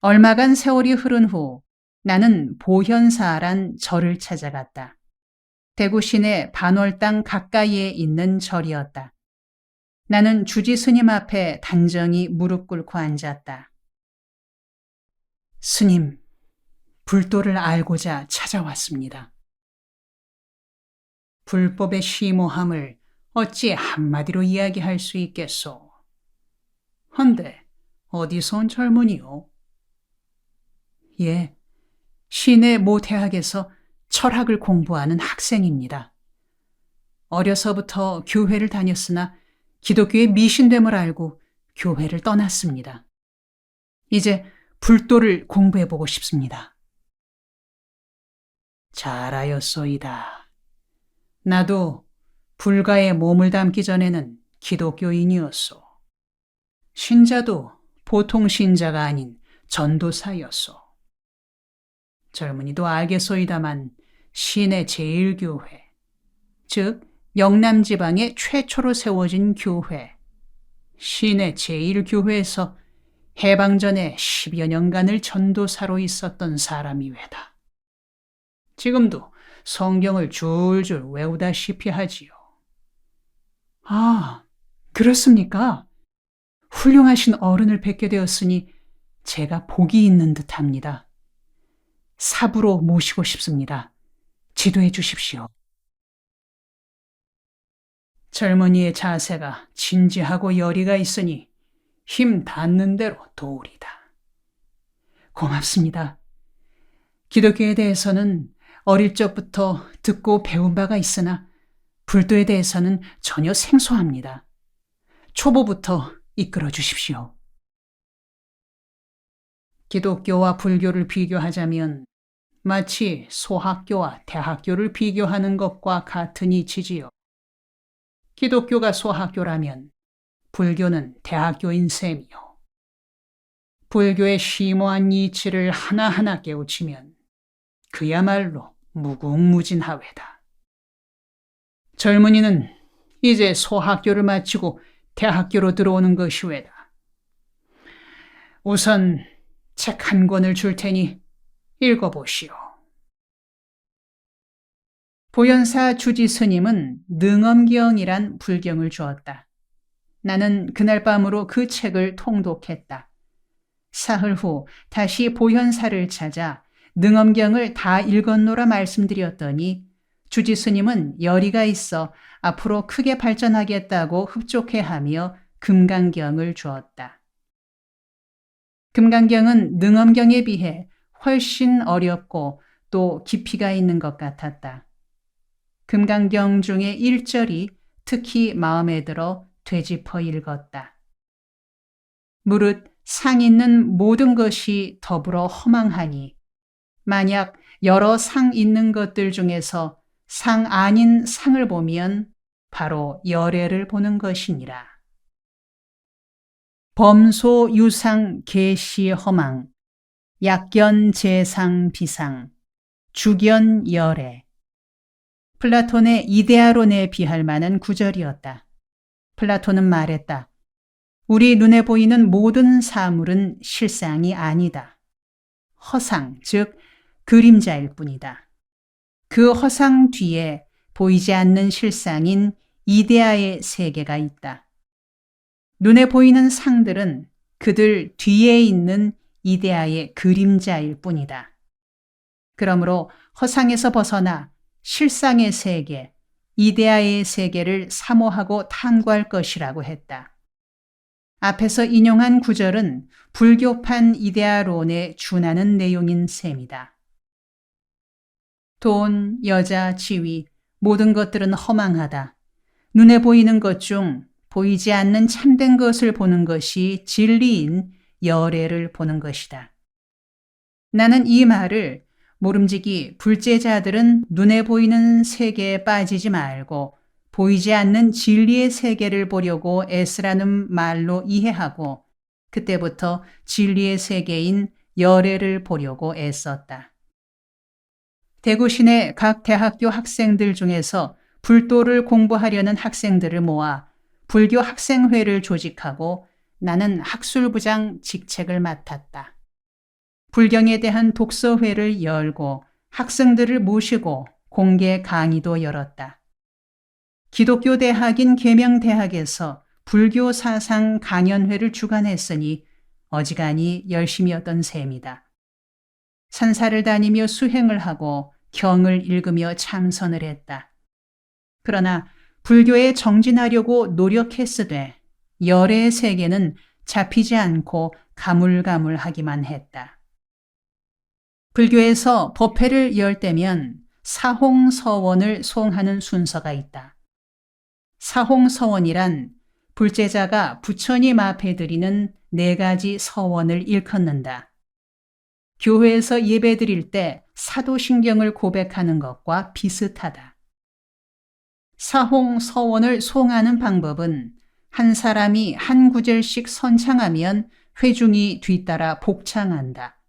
얼마간 세월이 흐른 후 나는 보현사란 절을 찾아갔다. 대구 시내 반월당 가까이에 있는 절이었다. 나는 주지 스님 앞에 단정히 무릎 꿇고 앉았다. 스님, 불도를 알고자 찾아왔습니다. 불법의 심오함을 어찌 한마디로 이야기할 수 있겠소? 헌데 어디서 온 젊은이요? 예, 시내 모 대학에서 철학을 공부하는 학생입니다. 어려서부터 교회를 다녔으나 기독교의 미신됨을 알고 교회를 떠났습니다. 이제 불도를 공부해보고 싶습니다. 잘하였소이다. 나도 불가에 몸을 담기 전에는 기독교인이었소. 신자도 보통 신자가 아닌 전도사였소. 젊은이도 알겠소이다만 시내 제1교회, 즉 영남지방의 최초로 세워진 교회, 시내 제1교회에서 해방전에 10여 년간을 전도사로 있었던 사람이외다. 지금도 성경을 줄줄 외우다시피 하지요. 아, 그렇습니까? 훌륭하신 어른을 뵙게 되었으니 제가 복이 있는 듯합니다. 사부로 모시고 싶습니다. 지도해 주십시오. 젊은이의 자세가 진지하고 열의가 있으니 힘 닿는 대로 도우리다. 고맙습니다. 기독교에 대해서는 어릴 적부터 듣고 배운 바가 있으나 불도에 대해서는 전혀 생소합니다. 초보부터 이끌어 주십시오. 기독교와 불교를 비교하자면 마치 소학교와 대학교를 비교하는 것과 같은 이치지요. 기독교가 소학교라면 불교는 대학교인 셈이요. 불교의 심오한 이치를 하나하나 깨우치면 그야말로 무궁무진하외다. 젊은이는 이제 소학교를 마치고 대학교로 들어오는 것이 외다. 우선 책 한 권을 줄 테니 읽어보시오. 보현사 주지 스님은 능엄경이란 불경을 주었다. 나는 그날 밤으로 그 책을 통독했다. 사흘 후 다시 보현사를 찾아 능엄경을 다 읽었노라 말씀드렸더니 주지 스님은 열의가 있어 앞으로 크게 발전하겠다고 흡족해하며 금강경을 주었다. 금강경은 능엄경에 비해 훨씬 어렵고 또 깊이가 있는 것 같았다. 금강경 중에 1절이 특히 마음에 들어 되짚어 읽었다. 무릇 상 있는 모든 것이 더불어 허망하니 만약 여러 상 있는 것들 중에서 상 아닌 상을 보면 바로 열애를 보는 것이니라. 범소 유상 계시 허망 약견 재상 비상 주견 열애. 플라톤의 이데아론에 비할 만한 구절이었다. 플라톤은 말했다. 우리 눈에 보이는 모든 사물은 실상이 아니다. 허상, 즉 그림자일 뿐이다. 그 허상 뒤에 보이지 않는 실상인 이데아의 세계가 있다. 눈에 보이는 상들은 그들 뒤에 있는 이데아의 그림자일 뿐이다. 그러므로 허상에서 벗어나 실상의 세계, 이데아의 세계를 사모하고 탐구할 것이라고 했다. 앞에서 인용한 구절은 불교판 이데아론에 준하는 내용인 셈이다. 돈, 여자, 지위, 모든 것들은 허망하다. 눈에 보이는 것 중 보이지 않는 참된 것을 보는 것이 진리인 열애를 보는 것이다. 나는 이 말을 모름지기 불제자들은 눈에 보이는 세계에 빠지지 말고 보이지 않는 진리의 세계를 보려고 애쓰라는 말로 이해하고 그때부터 진리의 세계인 열애를 보려고 애썼다. 대구 시내 각 대학교 학생들 중에서 불도를 공부하려는 학생들을 모아 불교 학생회를 조직하고 나는 학술부장 직책을 맡았다. 불경에 대한 독서회를 열고 학생들을 모시고 공개 강의도 열었다. 기독교 대학인 계명대학에서 불교 사상 강연회를 주관했으니 어지간히 열심이었던 셈이다. 산사를 다니며 수행을 하고 경을 읽으며 참선을 했다. 그러나 불교에 정진하려고 노력했으되 열의 세계는 잡히지 않고 가물가물하기만 했다. 불교에서 법회를 열 때면 사홍서원을 소원하는 순서가 있다. 사홍서원이란 불제자가 부처님 앞에 드리는 4가지 서원을 일컫는다. 교회에서 예배드릴 때 사도신경을 고백하는 것과 비슷하다. 사홍서원을 소원하는 방법은 한 사람이 한 구절씩 선창하면 회중이 뒤따라 복창한다.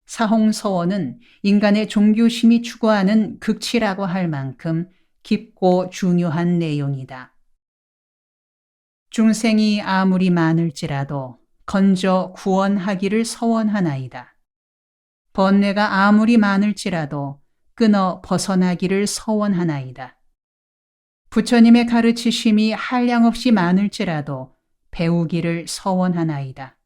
사홍서원은 인간의 종교심이 추구하는 극치라고 할 만큼 깊고 중요한 내용이다. 중생이 아무리 많을지라도 건져 구원하기를 서원하나이다. 번뇌가 아무리 많을지라도 끊어 벗어나기를 서원하나이다. 부처님의 가르치심이 한량없이 많을지라도 배우기를 서원하나이다.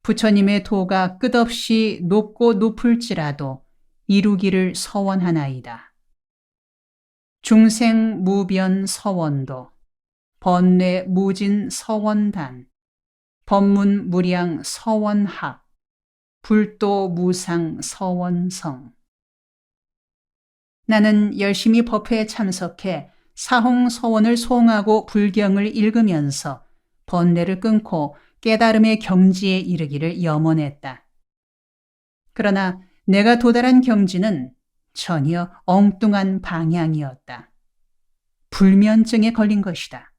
부처님의 도가 끝없이 높고 높을지라도 이루기를 서원하나이다. 중생 무변 서원도, 번뇌 무진 서원단, 법문 무량 서원학, 불도 무상 서원성. 나는 열심히 법회에 참석해 사홍서원을 소원하고 불경을 읽으면서 번뇌를 끊고 깨달음의 경지에 이르기를 염원했다. 그러나 내가 도달한 경지는 전혀 엉뚱한 방향이었다. 불면증에 걸린 것이다.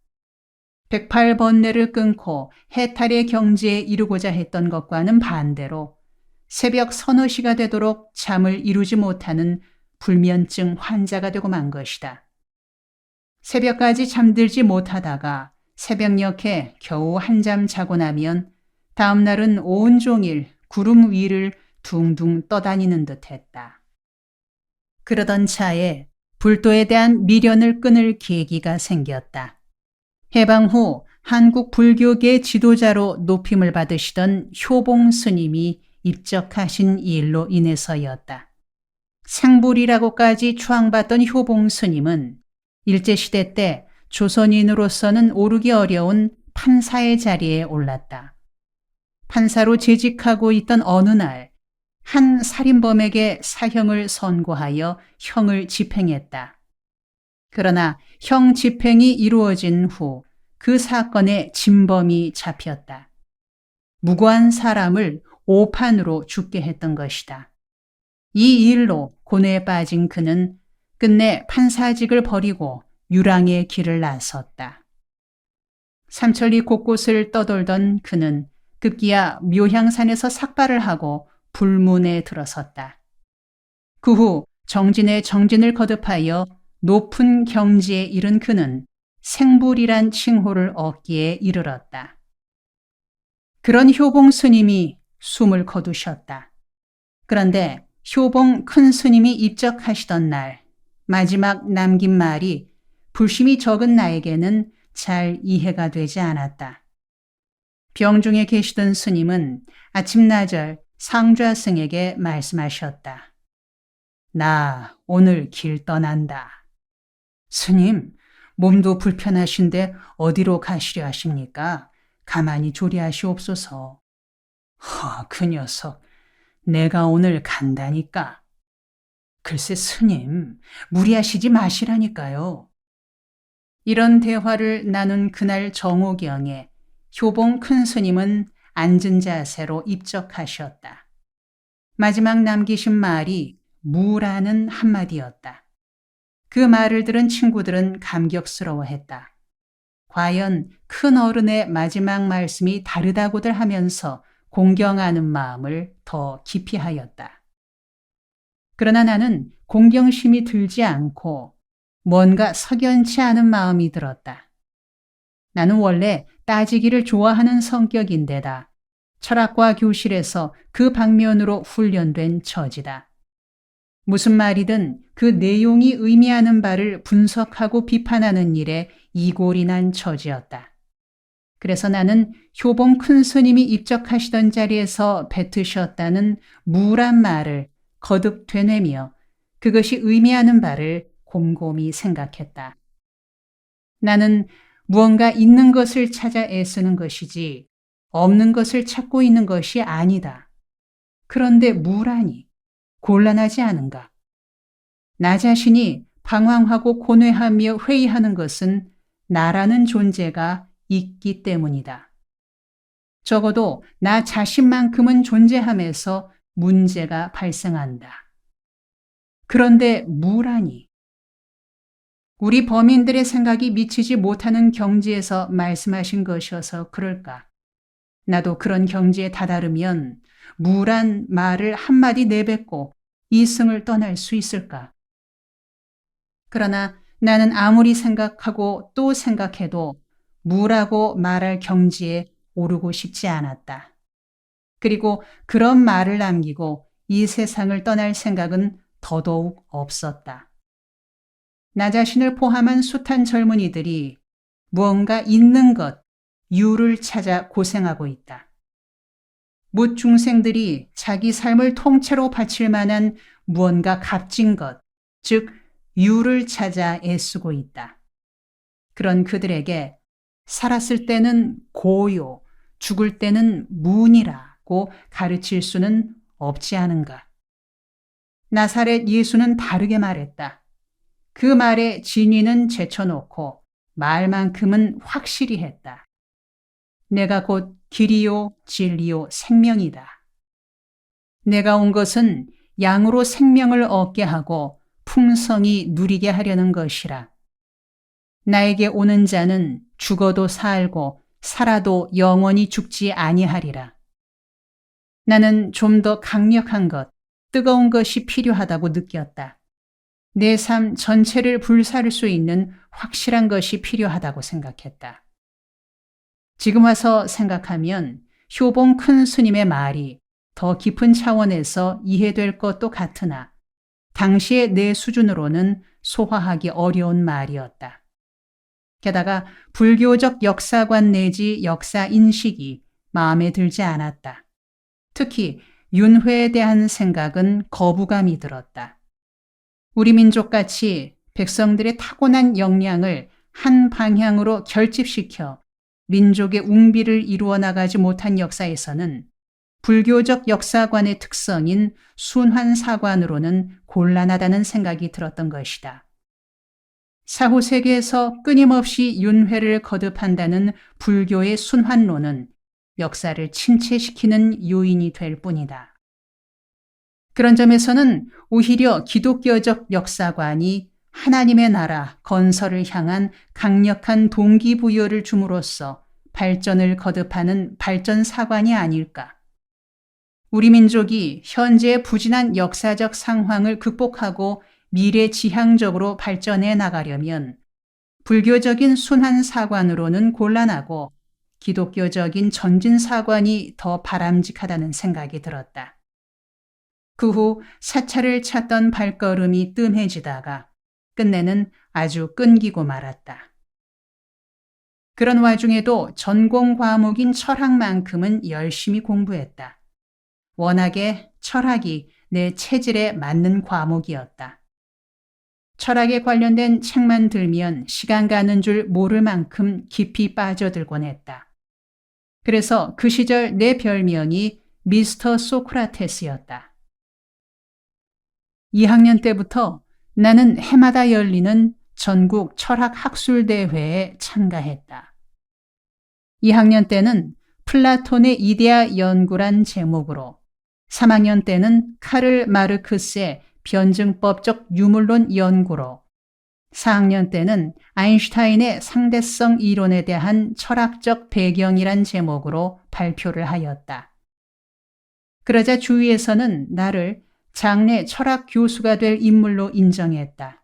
108번뇌를 끊고 해탈의 경지에 이르고자 했던 것과는 반대로 새벽 서너 시가 되도록 잠을 이루지 못하는 불면증 환자가 되고 만 것이다. 새벽까지 잠들지 못하다가 새벽녘에 겨우 한잠 자고 나면 다음 날은 온종일 구름 위를 둥둥 떠다니는 듯 했다. 그러던 차에 불도에 대한 미련을 끊을 계기가 생겼다. 해방 후 한국 불교계 지도자로 높임을 받으시던 효봉 스님이 입적하신 일로 인해서였다. 상불이라고까지 추앙받던 효봉 스님은 일제시대 때 조선인으로서는 오르기 어려운 판사의 자리에 올랐다. 판사로 재직하고 있던 어느 날, 한 살인범에게 사형을 선고하여 형을 집행했다. 그러나 형 집행이 이루어진 후 그 사건의 진범이 잡혔다. 무고한 사람을 오판으로 죽게 했던 것이다. 이 일로 고뇌에 빠진 그는 끝내 판사직을 버리고 유랑의 길을 나섰다. 삼천리 곳곳을 떠돌던 그는 급기야 묘향산에서 삭발을 하고 불문에 들어섰다. 그 후 정진의 정진을 거듭하여 높은 경지에 이른 그는 생불이란 칭호를 얻기에 이르렀다. 그런 효봉 스님이 숨을 거두셨다. 그런데 효봉 큰 스님이 입적하시던 날 마지막 남긴 말이 불심이 적은 나에게는 잘 이해가 되지 않았다. 병중에 계시던 스님은 아침나절 상좌승에게 말씀하셨다. 나 오늘 길 떠난다. 스님, 몸도 불편하신데 어디로 가시려 하십니까? 가만히 조리하시옵소서. 그 녀석, 내가 오늘 간다니까. 글쎄 스님, 무리하시지 마시라니까요. 이런 대화를 나눈 그날 정오경에 효봉 큰 스님은 앉은 자세로 입적하셨다. 마지막 남기신 말이 무라는 한마디였다. 그 말을 들은 친구들은 감격스러워했다. 과연 큰 어른의 마지막 말씀이 다르다고들 하면서 공경하는 마음을 더 깊이 하였다. 그러나 나는 공경심이 들지 않고 뭔가 석연치 않은 마음이 들었다. 나는 원래 따지기를 좋아하는 성격인데다 철학과 교실에서 그 방면으로 훈련된 처지다. 무슨 말이든 그 내용이 의미하는 바를 분석하고 비판하는 일에 이골이 난 처지였다. 그래서 나는 효봉 큰 스님이 입적하시던 자리에서 뱉으셨다는 무란 말을 거듭 되뇌며 그것이 의미하는 바를 곰곰이 생각했다. 나는 무언가 있는 것을 찾아 애쓰는 것이지 없는 것을 찾고 있는 것이 아니다. 그런데 무라니 곤란하지 않은가? 나 자신이 방황하고 고뇌하며 회의하는 것은 나라는 존재가 있기 때문이다. 적어도 나 자신만큼은 존재함에서 문제가 발생한다. 그런데 무라니 우리 범인들의 생각이 미치지 못하는 경지에서 말씀하신 것이어서 그럴까? 나도 그런 경지에 다다르면 무란 말을 한마디 내뱉고 이승을 떠날 수 있을까? 그러나 나는 아무리 생각하고 또 생각해도 무라고 말할 경지에 오르고 싶지 않았다. 그리고 그런 말을 남기고 이 세상을 떠날 생각은 더더욱 없었다. 나 자신을 포함한 숱한 젊은이들이 무언가 있는 것, 유를 찾아 고생하고 있다. 묻 중생들이 자기 삶을 통째로 바칠 만한 무언가 값진 것, 즉 유를 찾아 애쓰고 있다. 그런 그들에게 살았을 때는 고요, 죽을 때는 문이라고 가르칠 수는 없지 않은가. 나사렛 예수는 다르게 말했다. 그 말의 진위는 제쳐놓고 말만큼은 확실히 했다. 내가 곧 길이요, 진리요, 생명이다. 내가 온 것은 양으로 생명을 얻게 하고 풍성히 누리게 하려는 것이라. 나에게 오는 자는 죽어도 살고 살아도 영원히 죽지 아니하리라. 나는 좀 더 강력한 것, 뜨거운 것이 필요하다고 느꼈다. 내 삶 전체를 불사를 수 있는 확실한 것이 필요하다고 생각했다. 지금 와서 생각하면 효봉 큰 스님의 말이 더 깊은 차원에서 이해될 것도 같으나 당시의 내 수준으로는 소화하기 어려운 말이었다. 게다가 불교적 역사관 내지 역사 인식이 마음에 들지 않았다. 특히 윤회에 대한 생각은 거부감이 들었다. 우리 민족같이 백성들의 타고난 역량을 한 방향으로 결집시켜 민족의 웅비를 이루어 나가지 못한 역사에서는 불교적 역사관의 특성인 순환사관으로는 곤란하다는 생각이 들었던 것이다. 사후세계에서 끊임없이 윤회를 거듭한다는 불교의 순환론은 역사를 침체시키는 요인이 될 뿐이다. 그런 점에서는 오히려 기독교적 역사관이 하나님의 나라 건설을 향한 강력한 동기부여를 줌으로써 발전을 거듭하는 발전사관이 아닐까. 우리 민족이 현재의 부진한 역사적 상황을 극복하고 미래지향적으로 발전해 나가려면 불교적인 순환사관으로는 곤란하고 기독교적인 전진사관이 더 바람직하다는 생각이 들었다. 그 후 사찰을 찾던 발걸음이 뜸해지다가 끝내는 아주 끊기고 말았다. 그런 와중에도 전공 과목인 철학만큼은 열심히 공부했다. 워낙에 철학이 내 체질에 맞는 과목이었다. 철학에 관련된 책만 들면 시간 가는 줄 모를 만큼 깊이 빠져들곤 했다. 그래서 그 시절 내 별명이 미스터 소크라테스였다. 2학년 때부터 나는 해마다 열리는 전국 철학학술대회에 참가했다. 2학년 때는 플라톤의 이데아 연구란 제목으로, 3학년 때는 카를 마르크스의 변증법적 유물론 연구로, 4학년 때는 아인슈타인의 상대성 이론에 대한 철학적 배경이란 제목으로 발표를 하였다. 그러자 주위에서는 나를 장래 철학 교수가 될 인물로 인정했다.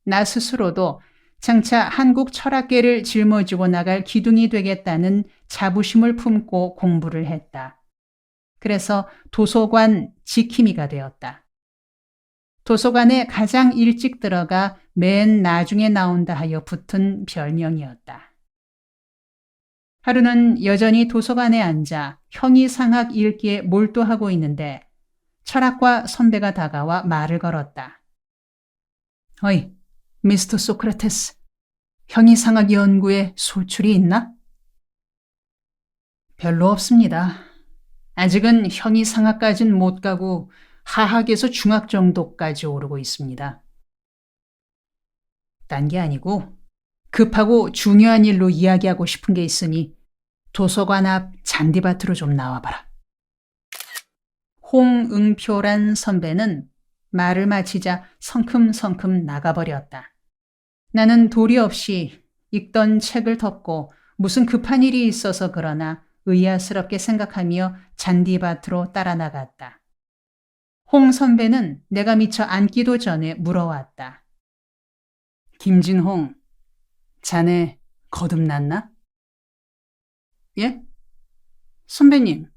나 스스로도 장차 한국 철학계를 짊어지고 나갈 기둥이 되겠다는 자부심을 품고 공부를 했다. 그래서 도서관 지킴이가 되었다. 도서관에 가장 일찍 들어가 맨 나중에 나온다 하여 붙은 별명이었다. 하루는 여전히 도서관에 앉아 형이상학 읽기에 몰두하고 있는데 철학과 선배가 다가와 말을 걸었다. 어이, 미스터 소크라테스, 형이상학 연구에 소출이 있나? 별로 없습니다. 아직은 형이상학까진 못 가고 하학에서 중학 정도까지 오르고 있습니다. 딴 게 아니고 급하고 중요한 일로 이야기하고 싶은 게 있으니 도서관 앞 잔디밭으로 좀 나와봐라. 홍응표란 선배는 말을 마치자 성큼성큼 나가버렸다. 나는 도리 없이 읽던 책을 덮고 무슨 급한 일이 있어서 그러나 의아스럽게 생각하며 잔디밭으로 따라 나갔다. 홍 선배는 내가 미처 앉기도 전에 물어왔다. 김진홍, 자네 거듭났나? 예? 선배님,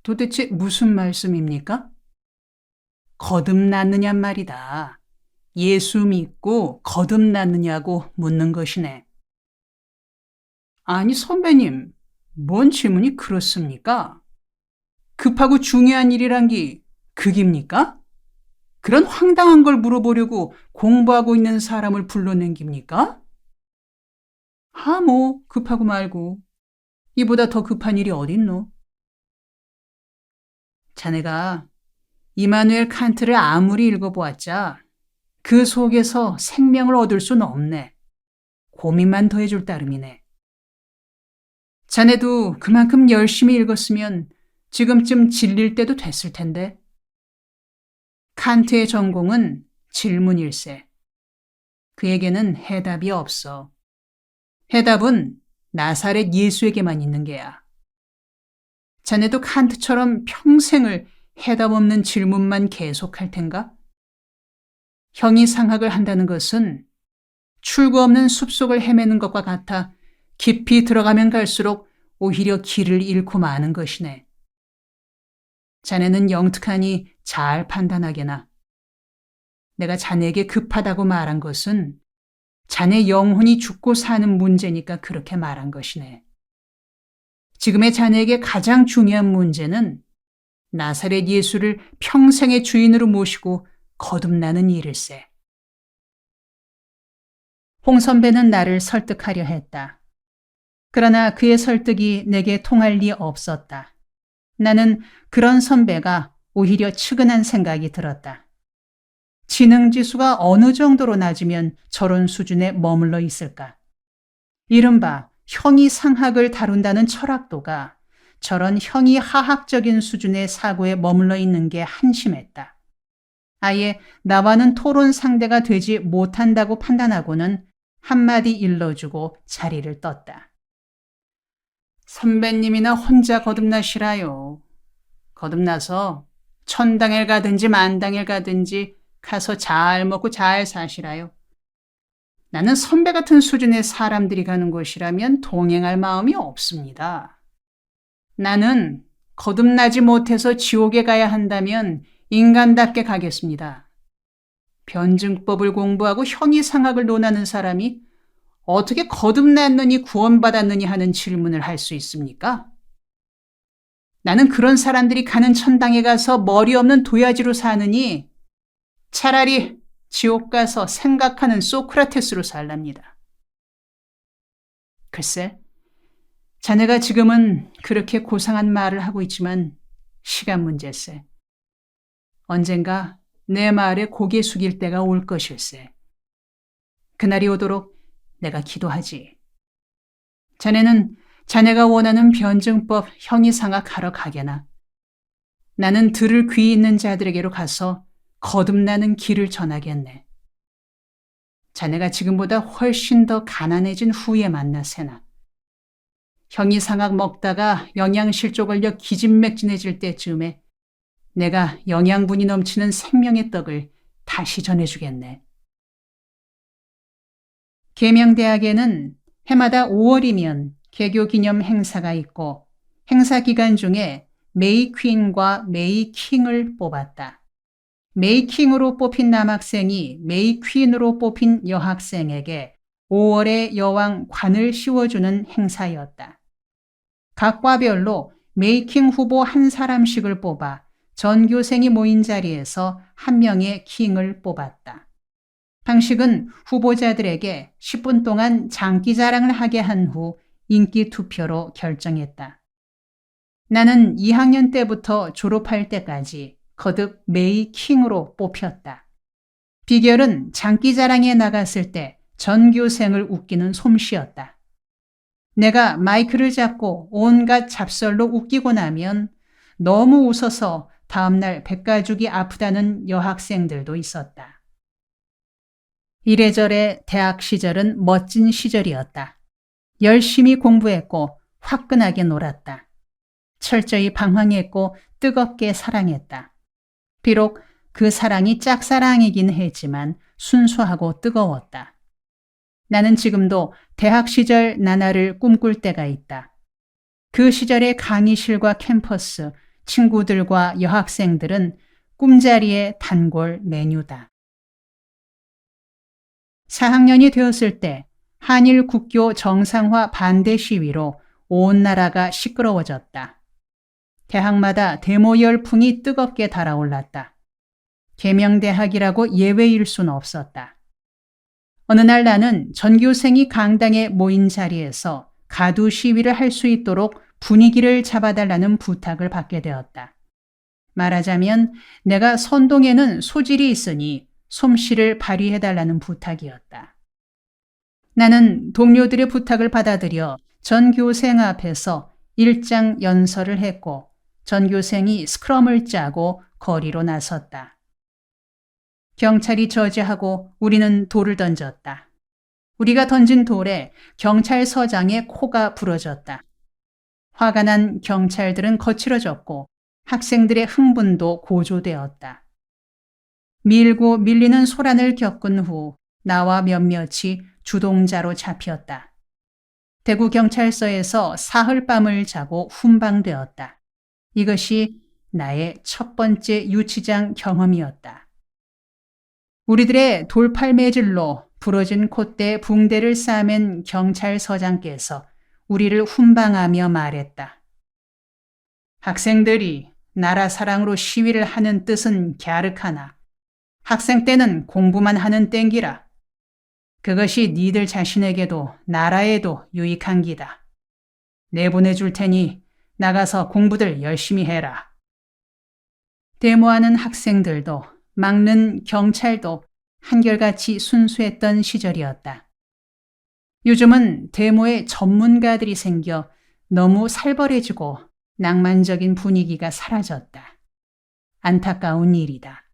도대체 무슨 말씀입니까? 거듭났느냔 말이다. 예수 믿고 거듭났느냐고 묻는 것이네. 아니, 선배님, 뭔 질문이 그렇습니까? 급하고 중요한 일이란 게 극입니까? 그런 황당한 걸 물어보려고 공부하고 있는 사람을 불러낸깁니까? 뭐 급하고 말고 이보다 더 급한 일이 어딨노? 자네가 이마누엘 칸트를 아무리 읽어보았자 그 속에서 생명을 얻을 수는 없네. 고민만 더해줄 따름이네. 자네도 그만큼 열심히 읽었으면 지금쯤 질릴 때도 됐을 텐데. 칸트의 전공은 질문일세. 그에게는 해답이 없어. 해답은 나사렛 예수에게만 있는 게야. 자네도 칸트처럼 평생을 해답 없는 질문만 계속할 텐가? 형이상학을 한다는 것은 출구 없는 숲속을 헤매는 것과 같아 깊이 들어가면 갈수록 오히려 길을 잃고 마는 것이네. 자네는 영특하니 잘 판단하게나. 내가 자네에게 급하다고 말한 것은 자네 영혼이 죽고 사는 문제니까 그렇게 말한 것이네. 지금의 자네에게 가장 중요한 문제는 나사렛 예수를 평생의 주인으로 모시고 거듭나는 일일세. 홍 선배는 나를 설득하려 했다. 그러나 그의 설득이 내게 통할 리 없었다. 나는 그런 선배가 오히려 측은한 생각이 들었다. 지능지수가 어느 정도로 낮으면 저런 수준에 머물러 있을까? 이른바 형이상학을 다룬다는 철학도가 저런 형이하학적인 수준의 사고에 머물러 있는 게 한심했다. 아예 나와는 토론 상대가 되지 못한다고 판단하고는 한마디 일러주고 자리를 떴다. 선배님이나 혼자 거듭나시라요. 거듭나서 천당에 가든지 만당에 가든지 가서 잘 먹고 잘 사시라요. 나는 선배 같은 수준의 사람들이 가는 곳이라면 동행할 마음이 없습니다. 나는 거듭나지 못해서 지옥에 가야 한다면 인간답게 가겠습니다. 변증법을 공부하고 형이상학을 논하는 사람이 어떻게 거듭났느니 구원받았느니 하는 질문을 할 수 있습니까? 나는 그런 사람들이 가는 천당에 가서 머리 없는 도야지로 사느니 차라리 지옥 가서 생각하는 소크라테스로 살랍니다. 글쎄, 자네가 지금은 그렇게 고상한 말을 하고 있지만 시간 문제세. 언젠가 내 말에 고개 숙일 때가 올 것일세. 그날이 오도록 내가 기도하지. 자네는 자네가 원하는 변증법 형이상학 하러 가게나. 나는 들을 귀 있는 자들에게로 가서 거듭나는 길을 전하겠네. 자네가 지금보다 훨씬 더 가난해진 후에 만나세나. 형이상학 먹다가 영양실조 걸려 기진맥진해질 때쯤에 내가 영양분이 넘치는 생명의 떡을 다시 전해주겠네. 계명대학에는 해마다 5월이면 개교 기념 행사가 있고 행사 기간 중에 메이 퀸과 메이 킹을 뽑았다. 메이 킹으로 뽑힌 남학생이 메이 퀸으로 뽑힌 여학생에게 5월의 여왕 관을 씌워주는 행사였다. 각 과별로 메이 킹 후보 한 사람씩을 뽑아 전교생이 모인 자리에서 한 명의 킹을 뽑았다. 방식은 후보자들에게 10분 동안 장기자랑을 하게 한 후 인기 투표로 결정했다. 나는 2학년 때부터 졸업할 때까지 거듭 메이 킹으로 뽑혔다. 비결은 장기자랑에 나갔을 때 전교생을 웃기는 솜씨였다. 내가 마이크를 잡고 온갖 잡설로 웃기고 나면 너무 웃어서 다음날 백가죽이 아프다는 여학생들도 있었다. 이래저래 대학 시절은 멋진 시절이었다. 열심히 공부했고 화끈하게 놀았다. 철저히 방황했고 뜨겁게 사랑했다. 비록 그 사랑이 짝사랑이긴 했지만 순수하고 뜨거웠다. 나는 지금도 대학 시절 나날을 꿈꿀 때가 있다. 그 시절의 강의실과 캠퍼스, 친구들과 여학생들은 꿈자리의 단골 메뉴다. 4학년이 되었을 때 한일 국교 정상화 반대 시위로 온 나라가 시끄러워졌다. 대학마다 데모 열풍이 뜨겁게 달아올랐다. 계명대학이라고 예외일 수는 없었다. 어느 날 나는 전교생이 강당에 모인 자리에서 가두 시위를 할 수 있도록 분위기를 잡아달라는 부탁을 받게 되었다. 말하자면 내가 선동에는 소질이 있으니 솜씨를 발휘해달라는 부탁이었다. 나는 동료들의 부탁을 받아들여 전교생 앞에서 일장 연설을 했고 전교생이 스크럼을 짜고 거리로 나섰다. 경찰이 저지하고 우리는 돌을 던졌다. 우리가 던진 돌에 경찰서장의 코가 부러졌다. 화가 난 경찰들은 거칠어졌고 학생들의 흥분도 고조되었다. 밀고 밀리는 소란을 겪은 후 나와 몇몇이 주동자로 잡혔다. 대구경찰서에서 사흘밤을 자고 훈방되었다. 이것이 나의 첫 번째 유치장 경험이었다. 우리들의 돌팔매질로 부러진 콧대에 붕대를 싸맨 경찰서장께서 우리를 훈방하며 말했다. 학생들이 나라 사랑으로 시위를 하는 뜻은 갸륵하나 학생 때는 공부만 하는 땡기라. 그것이 니들 자신에게도 나라에도 유익한 기다. 내보내줄 테니 나가서 공부들 열심히 해라. 데모하는 학생들도 막는 경찰도 한결같이 순수했던 시절이었다. 요즘은 데모에 전문가들이 생겨 너무 살벌해지고 낭만적인 분위기가 사라졌다. 안타까운 일이다.